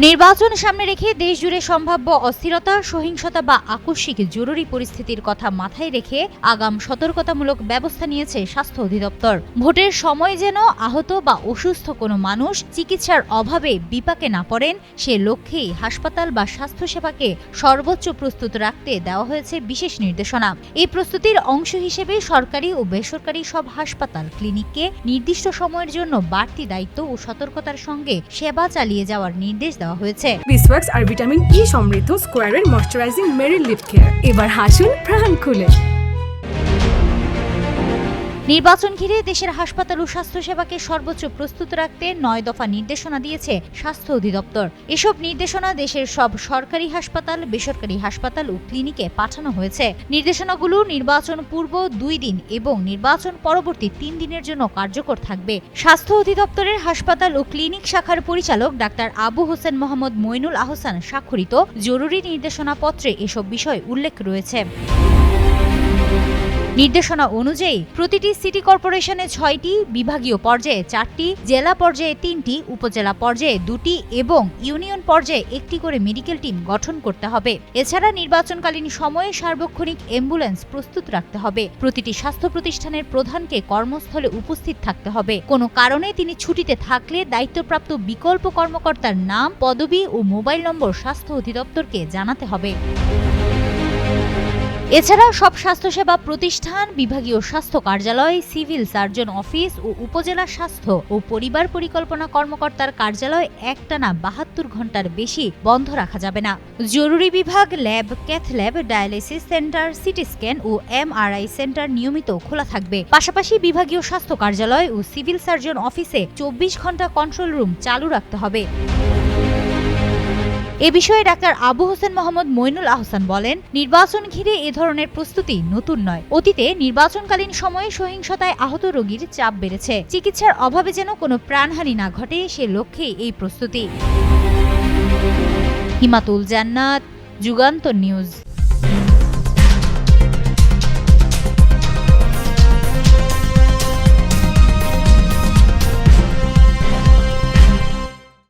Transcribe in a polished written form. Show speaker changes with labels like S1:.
S1: নির্বাচন সামনে রেখে দেশজুড়ে সম্ভাব্য অস্থিরতা, সহিংসতা বা আকস্মিক জরুরি পরিস্থিতির কথা মাথায় রেখে আগাম সতর্কতামূলক ব্যবস্থা নিয়েছে স্বাস্থ্য অধিদপ্তর। ভোটের সময় যেন আহত বা অসুস্থ কোনো মানুষ চিকিৎসার অভাবে বিপাকে না পড়েন, সে লক্ষ্যেই হাসপাতাল বা স্বাস্থ্যসেবাকে সর্বোচ্চ প্রস্তুত রাখতে দেওয়া হয়েছে বিশেষ নির্দেশনা। এই প্রস্তুতির অংশ হিসেবে সরকারি ও বেসরকারি সব হাসপাতাল, ক্লিনিককে নির্দিষ্ট সময়ের জন্য বাড়তি দায়িত্ব ও সতর্কতার সঙ্গে সেবা চালিয়ে যাওয়ার নির্দেশ দেওয়া হয়েছে।
S2: বিসওয়াক্স আর ভিটামিন ই সমৃদ্ধ স্কোয়ারের ময়শ্চারাইজিং মেরি লিফট কেয়ার। এবার হাসুন প্রাণ খুলে।
S1: নির্বাচন ঘিরে দেশের হাসপাতাল ও স্বাস্থ্যসেবাকে সর্বোচ্চ প্রস্তুত রাখতে 9 দফা নির্দেশনা দিয়েছে স্বাস্থ্য অধিদপ্তর। এসব নির্দেশনা দেশের সব সরকারি হাসপাতাল, বেসরকারি হাসপাতাল ও ক্লিনিকে পাঠানো হয়েছে। নির্দেশনাগুলো নির্বাচন পূর্ব 2 দিন এবং নির্বাচন পরবর্তী 3 দিনের জন্য কার্যকর থাকবে। স্বাস্থ্য অধিদপ্তরের হাসপাতাল ও ক্লিনিক শাখার পরিচালক ডাক্তার আবু হোসেন মোহাম্মদ মইনুল আহসান স্বাক্ষরিত জরুরি নির্দেশনাপত্রে এসব বিষয় উল্লেখ রয়েছে। নির্দেশনা অনুযায়ী প্রতিটি সিটি কর্পোরেশনে 6টি, বিভাগীয় পর্যায়ে 4টি, জেলা পর্যায়ে 3টি, উপজেলা পর্যায়ে 2টি এবং ইউনিয়ন পর্যায়ে 1টি করে মেডিকেল টিম গঠন করতে হবে। এছাড়া নির্বাচনকালীন সময়ে সার্বক্ষণিক অ্যাম্বুলেন্স প্রস্তুত রাখতে হবে। প্রতিটি স্বাস্থ্য প্রতিষ্ঠানের প্রধানকে কর্মস্থলে উপস্থিত থাকতে হবে। কোনো কারণে তিনি ছুটিতে থাকলে দায়িত্বপ্রাপ্ত বিকল্প কর্মকর্তার নাম, পদবি ও মোবাইল নম্বর স্বাস্থ্য অধিদপ্তরকে জানাতে হবে। এছাড়া সব স্বাস্থ্যসেবা প্রতিষ্ঠান, বিভাগীয় স্বাস্থ্য কার্যালয়, সিভিল সার্জন অফিস ও উপজেলা স্বাস্থ্য ও পরিবার পরিকল্পনা কর্মকর্তার কার্যালয় একটানা 72 ঘন্টার বেশি বন্ধ রাখা যাবে না। জরুরি বিভাগ, lab, cath lab, dialysis centre, CT scan ও এমআরআই সেন্টার নিয়মিত খোলা থাকবে। পাশাপাশি বিভাগীয় স্বাস্থ্য কার্যালয় ও সিভিল সার্জন অফিসে 24 ঘন্টা কন্ট্রোল রুম চালু রাখতে হবে। এ বিষয়ে ডাক্তার আবু হোসেন মোহাম্মদ মইনুল আহসান বলেন, নির্বাচন ঘিরে এ ধরনের প্রস্তুতি নতুন নয়। অতীতে নির্বাচনকালীন সময়ে সহিংসতায় আহত রোগীর চাপ বেড়েছে। চিকিৎসার অভাবে যেন কোনো প্রাণহানি না ঘটে, সে লক্ষ্যেই এই প্রস্তুতি। হিমাতুল জান্নাত, যুগান্তর নিউজ।